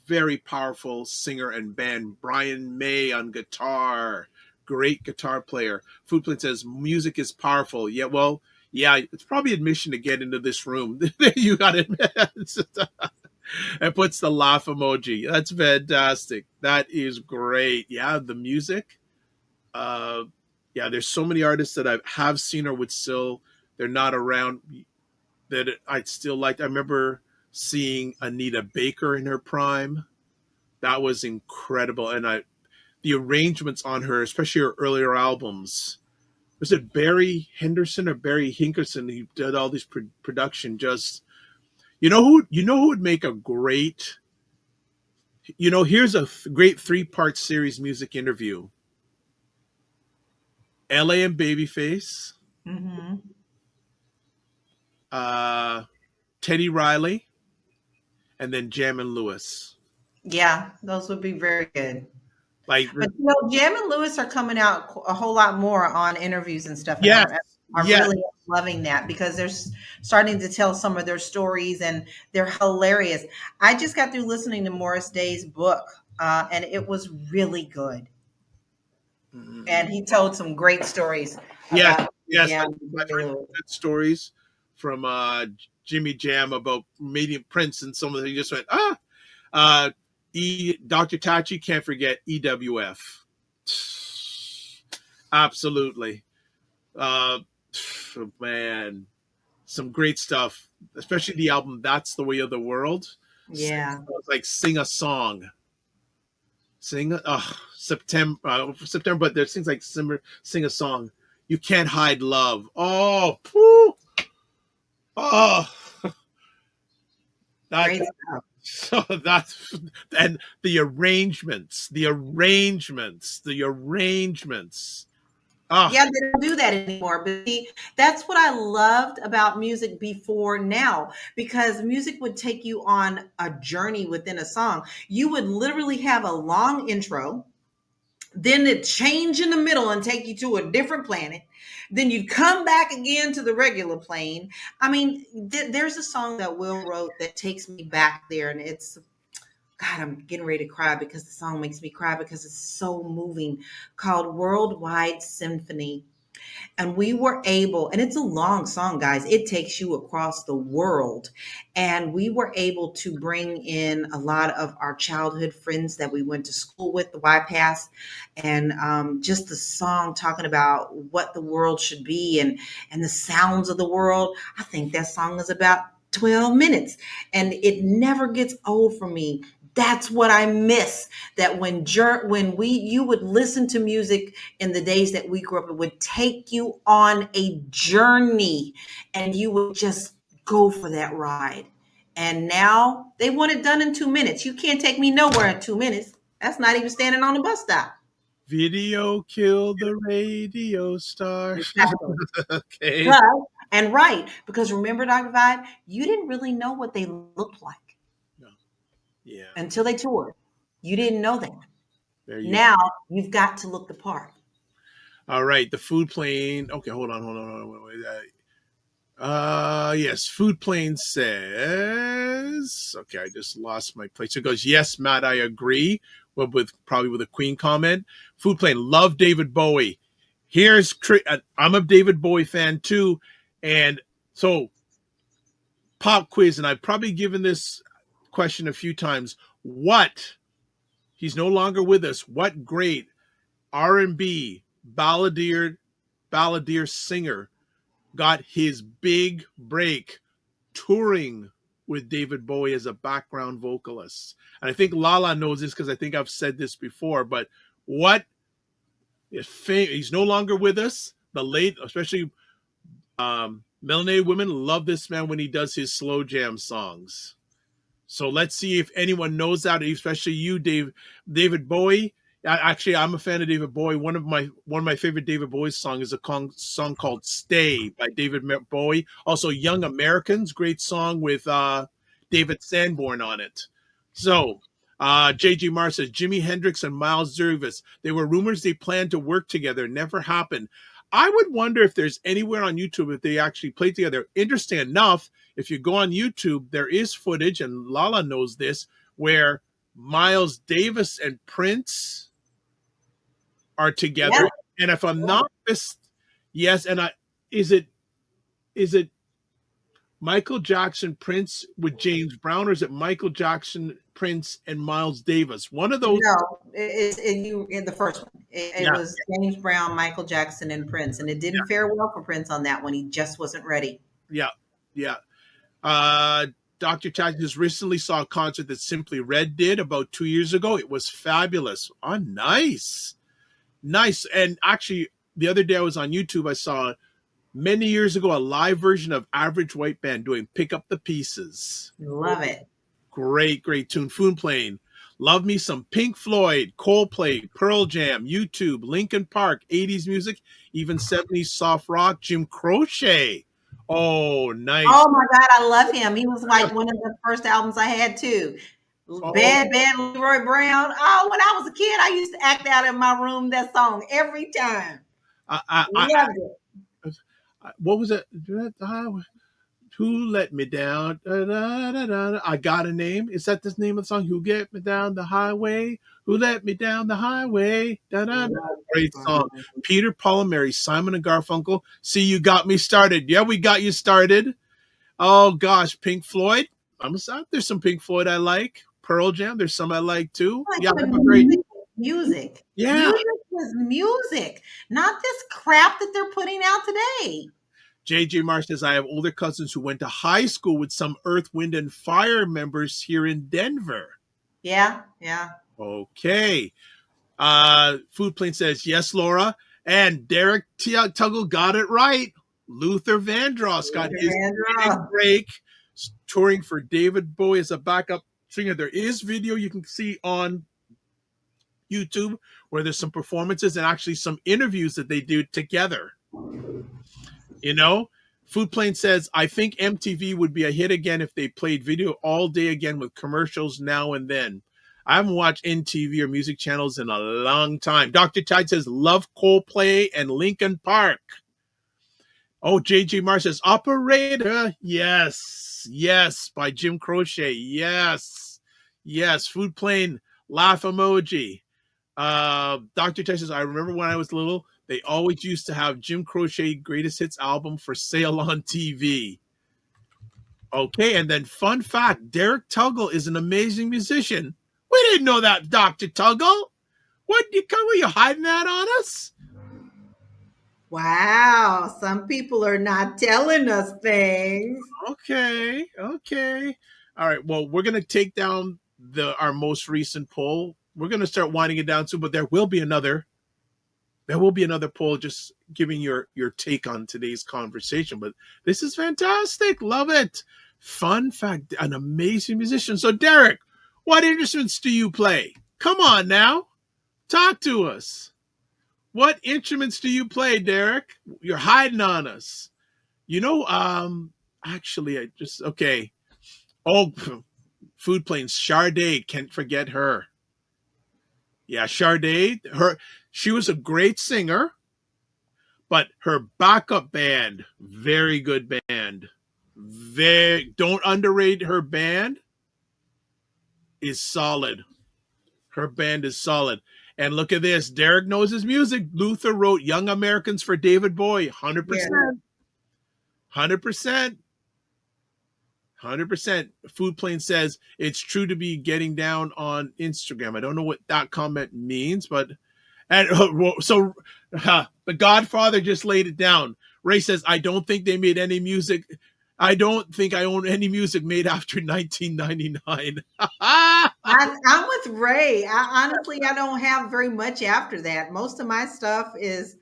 very powerful singer and band. Brian May on guitar, great guitar player. Food Plane says music is powerful. Yeah, well, yeah, it's probably admission to get into this room. You got it. And puts the laugh emoji. That's fantastic. That is great. Yeah, the music. Yeah, there's so many artists that I have seen or would still, they're not around, that I'd still like. I remember seeing Anita Baker in her prime. That was incredible. And the arrangements on her, especially her earlier albums, was it Barry Henderson or Barry Hinkerson who did all these production? Just, you know who would make a great, here's a great 3-part series music interview. LA and Babyface, Teddy Riley, and then Jam and Lewis. Yeah, those would be very good. Like, But Jam and Lewis are coming out a whole lot more on interviews and stuff, and yes, I'm yes. really loving that because they're starting to tell some of their stories and they're hilarious. I just got through listening to Morris Day's book, and it was really good. And he told some great stories. Yes, About yes, Jam I've heard good stories from Jimmy Jam about meeting Prince and some of them. He just went, Dr. Tachi, can't forget EWF. Absolutely. Man, some great stuff, especially the album That's the Way of the World. Yeah. Like Sing a Song. September, but there's things like Sing a Song. You Can't Hide Love. Oh, whew. Oh. Great stuff. So that's, and the arrangements. Oh. Yeah, they don't do that anymore. But see, that's what I loved about music before now, because music would take you on a journey within a song. You would literally have a long intro, then it change in the middle and take you to a different planet. Then you'd come back again to the regular plane. I mean, there's a song that Will wrote that takes me back there, and it's, God, I'm getting ready to cry because the song makes me cry because it's so moving, called Worldwide Symphony. And we were able, and it's a long song, guys. It takes you across the world. And we were able to bring in a lot of our childhood friends that we went to school with, the YPass, and just the song talking about what the world should be and the sounds of the world. I think that song is about 12 minutes, and it never gets old for me. That's what I miss. That when you would listen to music in the days that we grew up, it would take you on a journey, and you would just go for that ride. And now they want it done in 2 minutes. You can't take me nowhere in 2 minutes. That's not even standing on the bus stop. Video killed the radio star. Exactly. Okay. And right, because remember, Dr. Vibe, you didn't really know what they looked like. Yeah. Until they toured. You didn't know that. Now you've got to look the part. All right. The Food Plane. Okay, hold on. Yes, Food Plane says, okay, I just lost my place. It goes, yes, Matt, I agree. Well, probably with a Queen comment. Food Plane, love David Bowie. I'm a David Bowie fan too. And so, pop quiz, and I've probably given this question a few times. He's no longer with us. What great R&B balladeer singer got his big break touring with David Bowie as a background vocalist? And I think Lala knows this because I think I've said this before, but he's no longer with us. Especially melanated women love this man when he does his slow jam songs. So let's see if anyone knows that, especially you, David Bowie. Actually, I'm a fan of David Bowie. One of my favorite David Bowie songs is a song called "Stay" by David Bowie. Also, "Young Americans," great song with David Sanborn on it. So, J.G. Marr says Jimi Hendrix and Miles Davis. There were rumors they planned to work together. Never happened. I would wonder if there's anywhere on YouTube if they actually played together. Interesting enough, if you go on YouTube, there is footage, and Lala knows this, where Miles Davis and Prince are together. Yeah. And if I'm not yes, and is it Michael Jackson, Prince with James Brown, or is it Michael Jackson, Prince, and Miles Davis? One of those. No, it's in the first one. It was James Brown, Michael Jackson, and Prince, and it didn't fare well for Prince on that one. He just wasn't ready. Yeah. Dr. Tack just recently saw a concert that Simply Red did about 2 years ago. It was fabulous. Oh, nice. And actually, the other day I was on YouTube. I saw many years ago a live version of Average White Band doing Pick Up the Pieces. Love it. Great tune. Food Plane. Love me some Pink Floyd, Coldplay, Pearl Jam, YouTube, Linkin Park, 80s music, even 70s soft rock, Jim Croce. Oh, nice. Oh my God, I love him. He was like one of the first albums I had too. Oh, Bad Leroy Brown. Oh, when I was a kid, I used to act out in my room that song every time. Loved it. what was it? Who let me down? Da, da, da, da. I got a name. Is that the name of the song? Who get me down the highway? Who let me down the highway? Da, da, da. Love that Great song. song. Peter, Paul and Mary, Simon and Garfunkel. See, you got me started. Yeah, we got you started. Oh gosh, Pink Floyd. There's some Pink Floyd I like. Pearl Jam. There's some I like too. Like Yeah, I when have a great. music. Yeah. Music is music, not this crap that they're putting out today. JJ Marsh says, I have older cousins who went to high school with some Earth, Wind, and Fire members here in Denver. Yeah. Okay. Food Plane says, yes, Laura. And Derek Tuggle got it right. Luther Vandross got his big break touring for David Bowie as a backup singer. There is video you can see on YouTube where there's some performances and actually some interviews that they do together. You know, Food Plane says, I think MTV would be a hit again if they played video all day again with commercials now and then. I haven't watched NTV or music channels in a long time. Dr. Tide says, love Coldplay and Linkin Park. Oh, JJ Marsh says, Operator. Yes, by Jim Croce. Yes. Food Plane, laugh emoji. Dr. Tide says, I remember when I was little, they always used to have Jim Croce Greatest Hits album for sale on TV. Okay, and then fun fact, Derek Tuggle is an amazing musician. We didn't know that, Dr. Tuggle. Were you hiding that on us? Wow, some people are not telling us things. Okay. All right, well, we're going to take down our most recent poll. We're going to start winding it down soon, but there will be another poll just giving your take on today's conversation. But this is fantastic. Love it. Fun fact, an amazing musician. So, Derek, what instruments do you play? Come on now. Talk to us. What instruments do you play, Derek? You're hiding on us. You know, actually, okay. Oh, Food Plane, Sade, can't forget her. Yeah, Sade, she was a great singer, but her backup band, very good band. Don't underrate her band. Is solid. Her band is solid. And look at this. Derek knows his music. Luther wrote Young Americans for David Bowie. 100%. 100%. 100%. Food Plane says it's true to be getting down on Instagram. I don't know what that comment means, but so the Godfather just laid it down. Ray says, I don't think they made any music. I don't think I own any music made after 1999. I'm with Ray. Honestly, I don't have very much after that. Most of my stuff is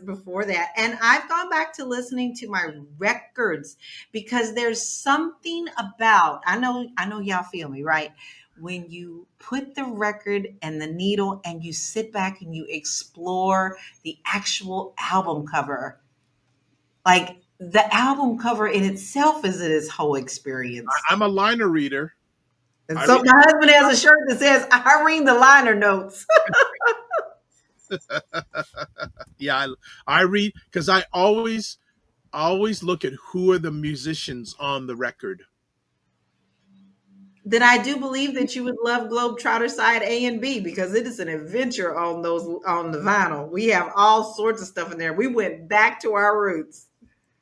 before that. And I've gone back to listening to my records because there's something about, I know y'all feel me, right? When you put the record and the needle and you sit back and you explore the actual album cover, like the album cover in itself is this whole experience. I'm a liner reader. And so my husband has a shirt that says, I read the liner notes. Yeah, I read because I always look at who are the musicians on the record. Then I do believe that you would love Globetrotter side A and B because it is an adventure on the vinyl. We have all sorts of stuff in there. We went back to our roots.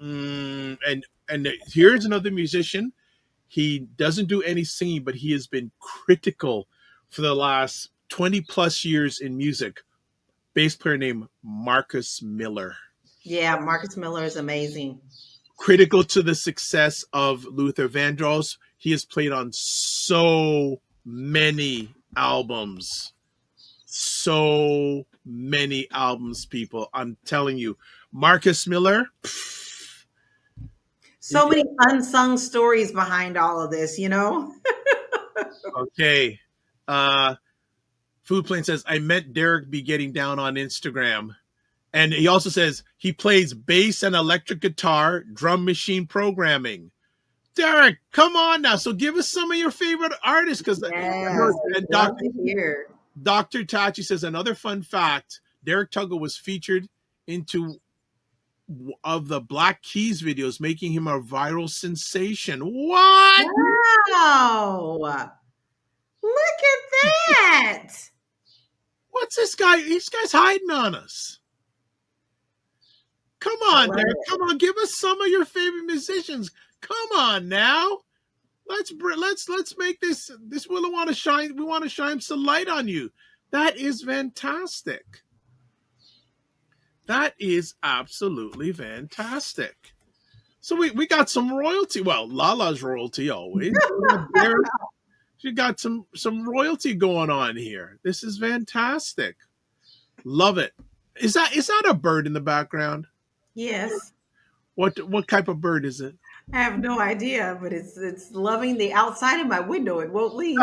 And here's another musician. He doesn't do any singing, but he has been critical for the last 20 plus years in music. Bass player named Marcus Miller. Yeah, Marcus Miller is amazing. Critical to the success of Luther Vandross. He has played on so many albums. So many albums, people. I'm telling you. Marcus Miller. So many unsung stories behind all of this, you know? Okay. Food Plane says, I meant Derek be getting down on Instagram. And he also says he plays bass and electric guitar, drum machine programming. Derek, come on now. So give us some of your favorite artists, because Yes, and love to hear. Dr. Tachi says another fun fact: Derek Tuggle was featured into of the Black Keys videos, making him a viral sensation. What? Wow. Look at that. What's this guy? This guy's hiding on us. Come on, Derek. Come on, give us some of your favorite musicians. Come on now. Let's make this we'll want to shine. We want to shine some light on you. That is fantastic. That is absolutely fantastic. So we got some royalty. Well, Lala's royalty always. She got some royalty going on here. This is fantastic. Love it. Is that a bird in the background? Yes. What type of bird is it? I have no idea, but it's loving the outside of my window. It won't leave.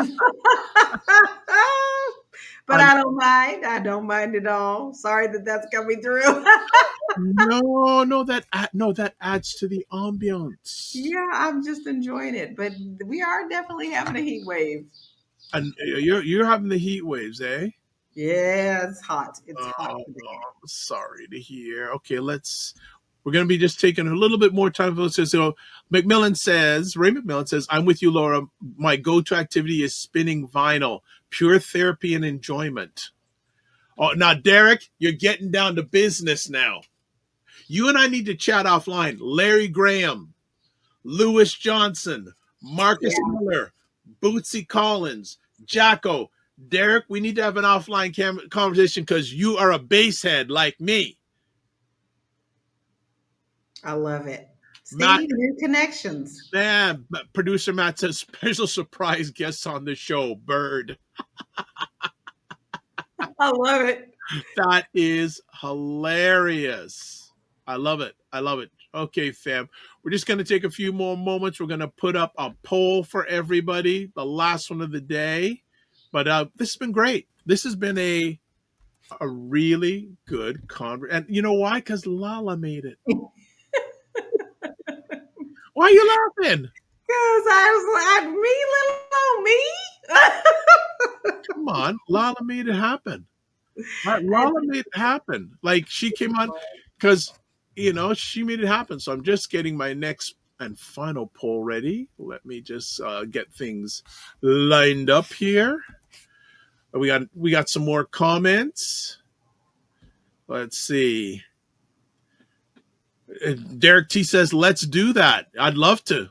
But I don't mind. I don't mind at all. Sorry that's coming through. No, that adds to the ambiance. Yeah, I'm just enjoying it. But we are definitely having a heat wave. And you're having the heat waves, eh? Yeah, it's hot. It's hot. I'm sorry to hear. Okay, we're going to be just taking a little bit more time. So Ray McMillan says, I'm with you, Laura. My go-to activity is spinning vinyl, pure therapy and enjoyment. Oh, now, Derek, you're getting down to business now. You and I need to chat offline. Larry Graham, Lewis Johnson, Marcus Miller, Bootsy Collins, Jacko. Derek, we need to have an offline conversation because you are a bass head like me. I love it. Steve, new connections. Man, producer Matt says special surprise guests on the show, Bird. I love it. That is hilarious. I love it. Okay, fam. We're just going to take a few more moments. We're going to put up a poll for everybody, the last one of the day. But this has been great. This has been a really good conversation. And you know why? Because Lala made it. Why are you laughing? Because I was like, me. Come on. Lala made it happen. Lala made it happen. Like, she came on because, she made it happen. So I'm just getting my next and final poll ready. Let me just get things lined up here. We got some more comments. Let's see. Derek T says, let's do that. I'd love to.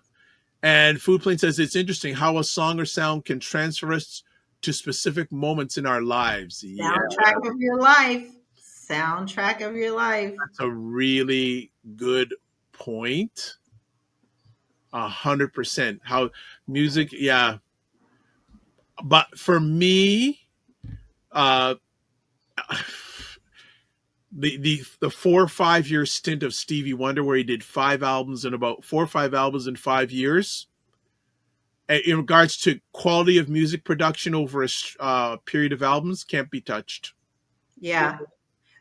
And Food Plane says, it's interesting how a song or sound can transfer us to specific moments in our lives. Soundtrack of your life. Soundtrack of your life. That's a really good point. 100%. How music, yeah. But for me, the 4 or 5 year stint of Stevie Wonder, where he did 4 or 5 albums in 5 years, in regards to quality of music production over a period of albums, can't be touched. Yeah.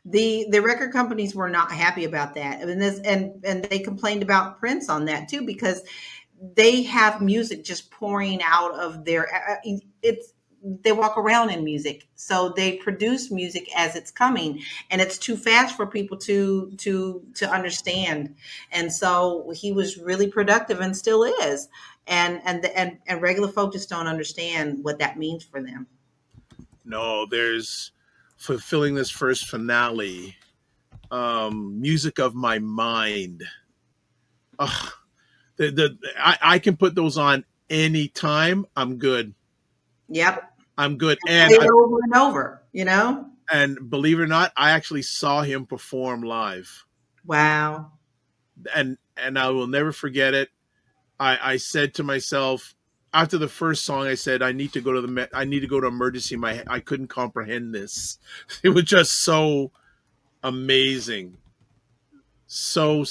The record companies were not happy about that. And they complained about Prince on that too, because they have music just pouring out of their they walk around in music. So they produce music as it's coming, and it's too fast for people to understand. And so he was really productive and still is. And regular folk just don't understand what that means for them. No, there's fulfilling this first finale. Music of My Mind. I can put those on anytime. I'm good. Yep. I'm good. And over and over, And believe it or not, I actually saw him perform live. Wow. And I will never forget it. I said to myself, after the first song, I said, I need to go to emergency. I couldn't comprehend this. It was just so amazing. So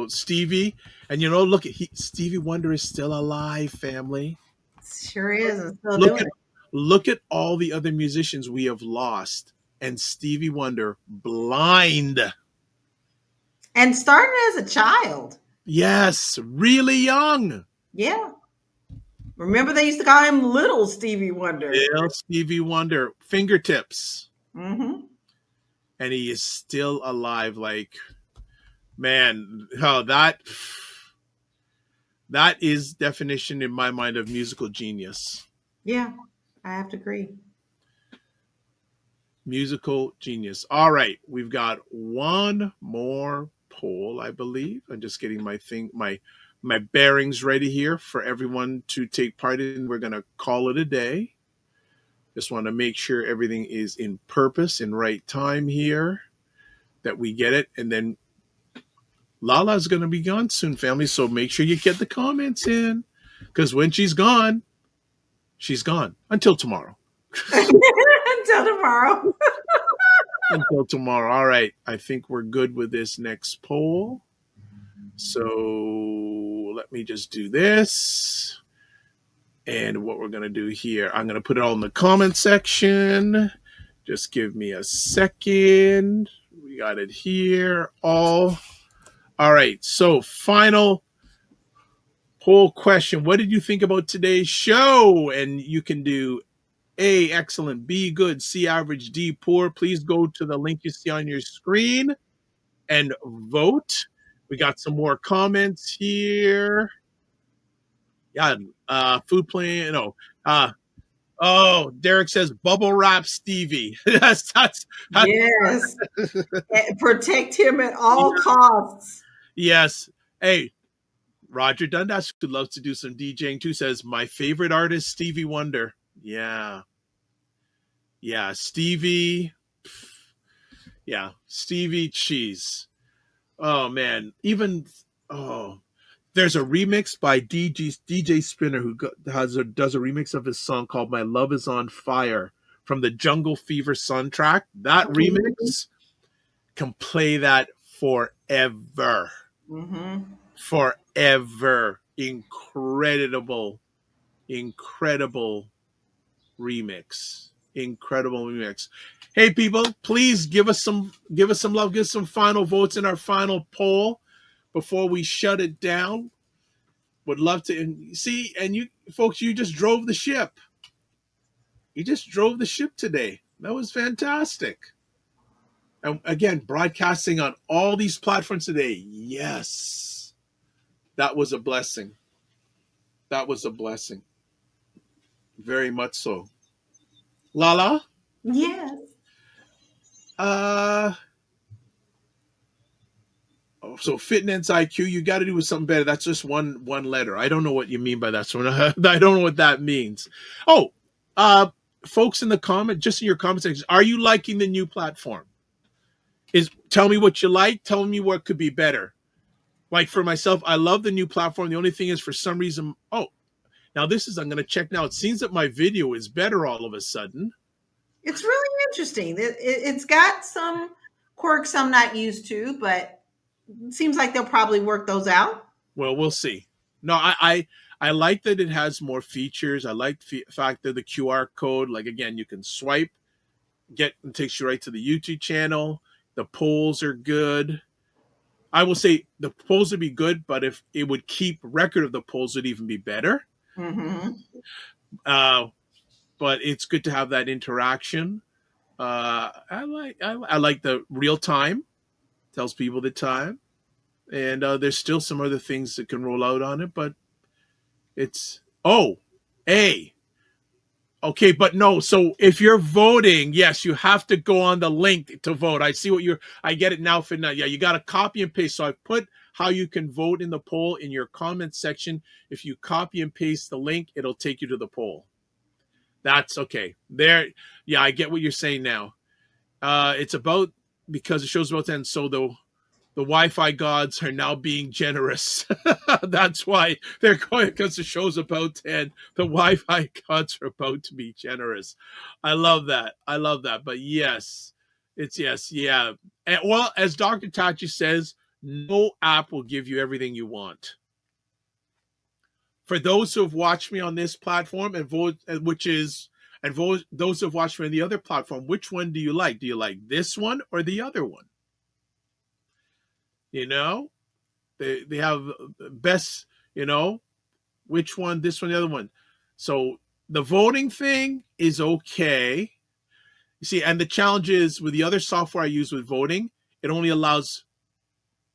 Stevie, and look at Stevie Wonder is still alive, family. Sure is. Still Look at all the other musicians we have lost, and Stevie Wonder blind. And started as a child. Yes, really young. Yeah. Remember they used to call him Little Stevie Wonder. Little Stevie Wonder, fingertips. Mm-hmm. And he is still alive. Like, man, that is definition in my mind of musical genius. Yeah, I have to agree. Musical genius. All right, we've got one more poll, I believe. I'm just getting my bearings ready here for everyone to take part in. We're gonna call it a day. Just want to make sure everything is in purpose, in right time here, that we get it, and then Lala's going to be gone soon, family. So make sure you get the comments in, because when she's gone until tomorrow. Until tomorrow. Until tomorrow. All right. I think we're good with this next poll. So let me just do this. And what we're going to do here, I'm going to put it all in the comment section. Just give me a second. We got it here. All right. So final poll question. What did you think about today's show? And you can do A, excellent, B, good, C, average, D, poor. Please go to the link you see on your screen and vote. We got some more comments here. Yeah, food plan. No. Oh, Derek says bubble wrap Stevie. that's Yes. Protect him at all costs. Yes. Hey, Roger Dundas, who loves to do some DJing too, says my favorite artist, Stevie Wonder. Yeah. Yeah, Stevie. Yeah, Stevie Cheese. Oh man, even there's a remix by DJ Spinner who does a remix of his song called "My Love Is on Fire" from the Jungle Fever soundtrack. That remix can play that forever, forever. Incredible remix. Incredible remix. Hey people, please give us some love, give us some final votes in our final poll before we shut it down. Would love to see, and you folks, you just drove the ship. You just drove the ship today. That was fantastic. And again, broadcasting on all these platforms today. Yes. That was a blessing. That was a blessing. Very much so. Lala? Yes. So fitness IQ, you got to do with something better. That's just one letter. I don't know what you mean by that. So I don't know what that means. Oh, folks in the comment, just in your comment section, are you liking the new platform? Tell me what you like. Tell me what could be better. Like for myself, I love the new platform. The only thing is, for some reason, I'm going to check now. It seems that my video is better all of a sudden. It's really interesting. It's got some quirks I'm not used to, but it seems like they'll probably work those out. Well, we'll see. No, I like that it has more features. I like the fact that the QR code, like again, you can swipe, it takes you right to the YouTube channel. The polls are good. I will say the polls would be good, but if it would keep record of the polls, would even be better. But it's good to have that interaction. I like the real time. Tells people the time. And there's still some other things that can roll out on it, but it's okay, but no. So if you're voting, yes, you have to go on the link to vote. I see I get it now. For now, yeah, you got to copy and paste. So I put how you can vote in the poll in your comment section. If you copy and paste the link, it'll take you to the poll. That's okay. There, yeah, I get what you're saying now. It's about, because the show's about to end, so the Wi-Fi gods are now being generous. That's why they're going, because the show's about to end. The Wi-Fi gods are about to be generous. I love that. But yes, it's yes, yeah. And, well, as Dr. Tachi says, no app will give you everything you want. For those who have watched me on this platform and vote, those who have watched me on the other platform, which one do you like? Do you like this one or the other one? You know, they have best, which one, this one, the other one. So the voting thing is okay. You see, and the challenge is with the other software I use with voting, it only allows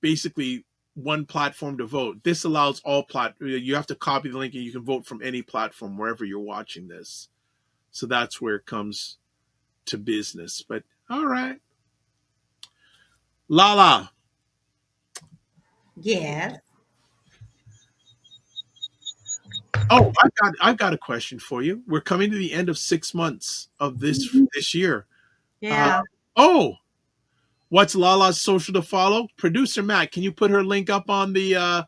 basically one platform to vote. This allows all you have to copy the link and you can vote from any platform wherever you're watching this. So that's where it comes to business. But all right. Lala. Yes. Oh, I've got a question for you. We're coming to the end of 6 months of this year. Yeah. Oh, what's Lala's social to follow? Producer Matt, can you put her link up on the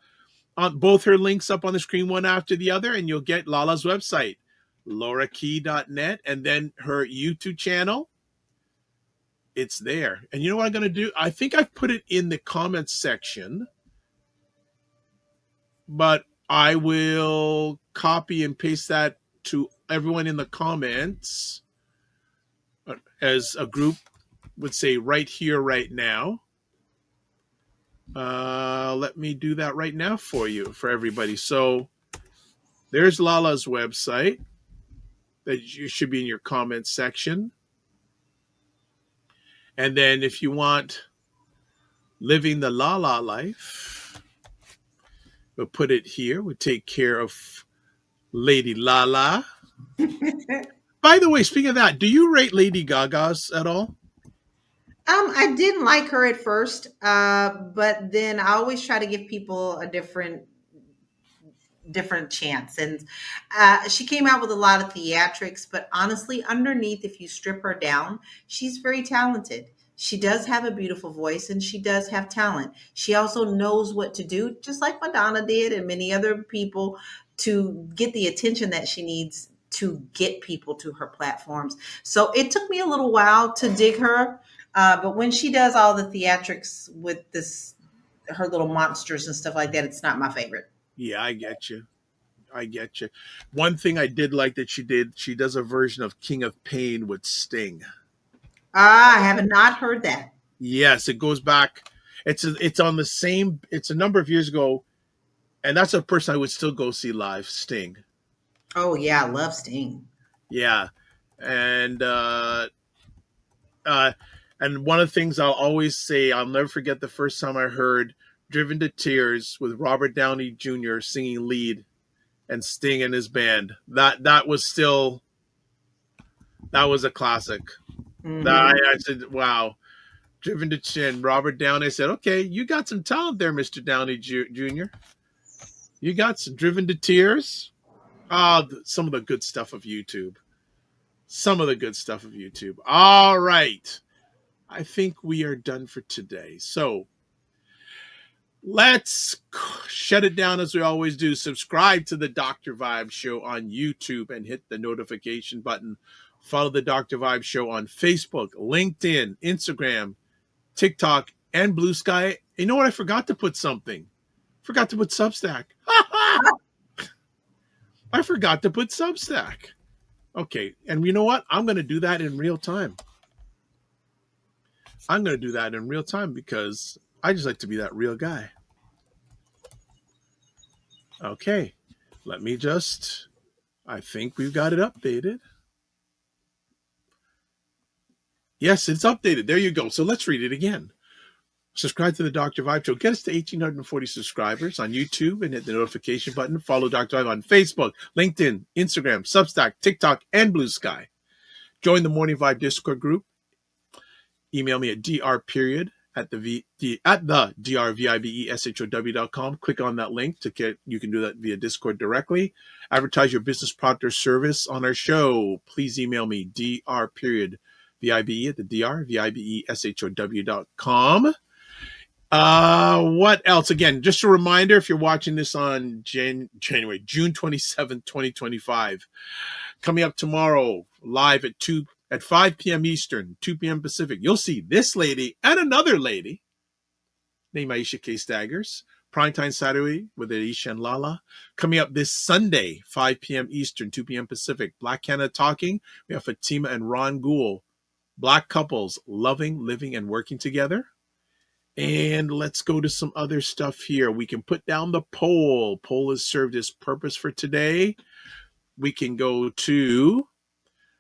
on both her links up on the screen one after the other, and you'll get Lala's website, laurakey.net, and then her YouTube channel. It's there. And you know what I'm going to do? I think I've put it in the comments section, but I will copy and paste that to everyone in the comments as a group would say right here, right now. Let me do that right now for you, for everybody. So there's Lala's website that you should be in your comments section. And then if you want living the Lala life, we'll put it here. We'll take care of Lady Lala. By the way, speaking of that, do you rate Lady Gaga's at all? I didn't like her at first, but then I always try to give people a different chance. And she came out with a lot of theatrics, but honestly, underneath, if you strip her down, she's very talented. She does have a beautiful voice and she does have talent. She also knows what to do, just like Madonna did and many other people, to get the attention that she needs to get people to her platforms. So it took me a little while to dig her. But when she does all the theatrics with her little monsters and stuff like that, it's not my favorite. Yeah, I get you. One thing I did like that she did, she does a version of King of Pain with Sting. I have not heard that. Yes, it goes back. It's on the same, it's a number of years ago, and that's a person I would still go see live, Sting. Oh yeah, I love Sting. Yeah. And one of the things I'll always say, I'll never forget the first time I heard Driven to Tears with Robert Downey Jr. singing lead and Sting and his band. That was a classic. Mm-hmm. I said, wow. Driven to Chin, Robert Downey. I said, okay, you got some talent there, Mr. Downey Jr. You got some Driven to Tears. Some of the good stuff of YouTube. All right. I think we are done for today. So let's shut it down as we always do. Subscribe to the Dr. Vibe Show on YouTube and hit the notification button. Follow the Dr. Vibe Show on Facebook, LinkedIn, Instagram, TikTok, and Blue Sky. You know what? I forgot to put something. Forgot to put Substack. I forgot to put Substack. Okay. And you know what? I'm going to do that in real time. Because I just like to be that real guy. Okay. I think we've got it updated. Yes, it's updated. There you go. So let's read it again. Subscribe to the Dr. Vibe Show. Get us to 1,840 subscribers on YouTube and hit the notification button. Follow Dr. Vibe on Facebook, LinkedIn, Instagram, Substack, TikTok, and Blue Sky. Join the Morning Vibe Discord group. Email me at dr@the drvibeshow.com. Click on that link you can do that via Discord directly. Advertise your business product or service on our show. Please email me dr.vibe at the drvibeshow.com. What else? Again, just a reminder, if you're watching this on June 27th, 2025, coming up tomorrow, live at 5 p.m. Eastern, 2 p.m. Pacific, you'll see this lady and another lady named Aisha K. Staggers. Primetime Saturday with Aisha and Lala. Coming up this Sunday, 5 p.m. Eastern, 2 p.m. Pacific, Black Canada Talking. We have Fatima and Ron Gould. Black couples loving, living, and working together. And let's go to some other stuff here. We can put down the poll. Poll has served its purpose for today. We can go to,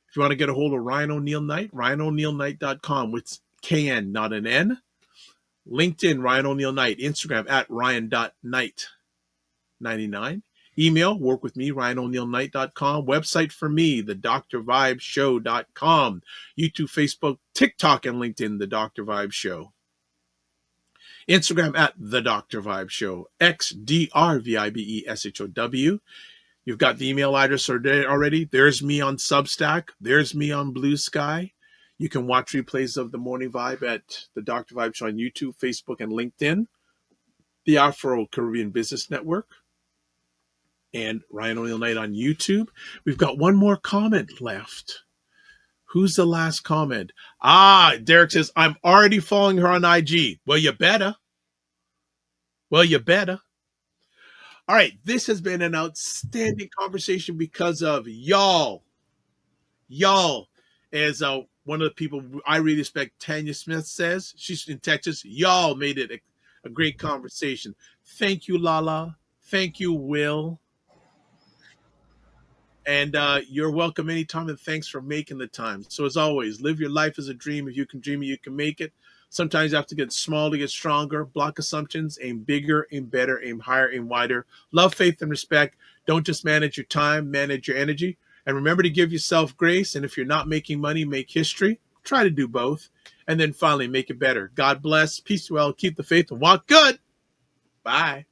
if you want to get a hold of Ryan O'Neill Knight, RyanO'NeillKnight.com with KN, not an N. LinkedIn, Ryan O'Neill Knight. Instagram, at Ryan.Knight99. Email, work with me, RyanO'NeillKnight.com. Website for me, thedrvibeshow.com. YouTube, Facebook, TikTok, and LinkedIn, The Dr. Vibe Show. Instagram, at The Dr. Vibe Show. X, DRVIBESHOW. You've got the email address already. There's me on Substack. There's me on Blue Sky. You can watch replays of the Morning Vibe at The Dr. Vibe Show on YouTube, Facebook, and LinkedIn. The Afro-Caribbean Business Network. And Ryan O'Neill Knight on YouTube. We've got one more comment left. Who's the last comment? Derek says, I'm already following her on IG. Well, you better. All right, this has been an outstanding conversation because of y'all. Y'all, as one of the people I really respect, Tanya Smith, says, she's in Texas, y'all made it a great conversation. Thank you, Lala. Thank you, Will. And you're welcome anytime, and thanks for making the time. So as always, live your life as a dream. If you can dream it, you can make it. Sometimes you have to get small to get stronger. Block assumptions, aim bigger, aim better, aim higher, aim wider. Love, faith, and respect. Don't just manage your time, manage your energy. And remember to give yourself grace. And if you're not making money, make history. Try to do both. And then finally, make it better. God bless. Peace well. Keep the faith and walk good. Bye.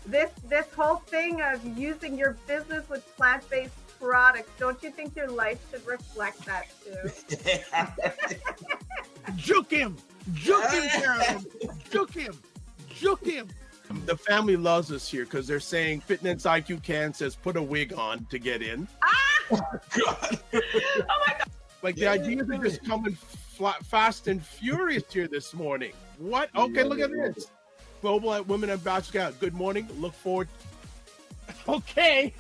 This whole thing of using your business with plant-based products, don't you think your life should reflect that too? Juke him, Carolyn. Juke him. The family loves us here because they're saying Fitness IQ Can says put a wig on to get in. Oh God. Oh my God. Like the ideas are just coming fast and furious here this morning. What? Okay, look at this. Global Women Ambassador. Good morning. Look forward. Okay.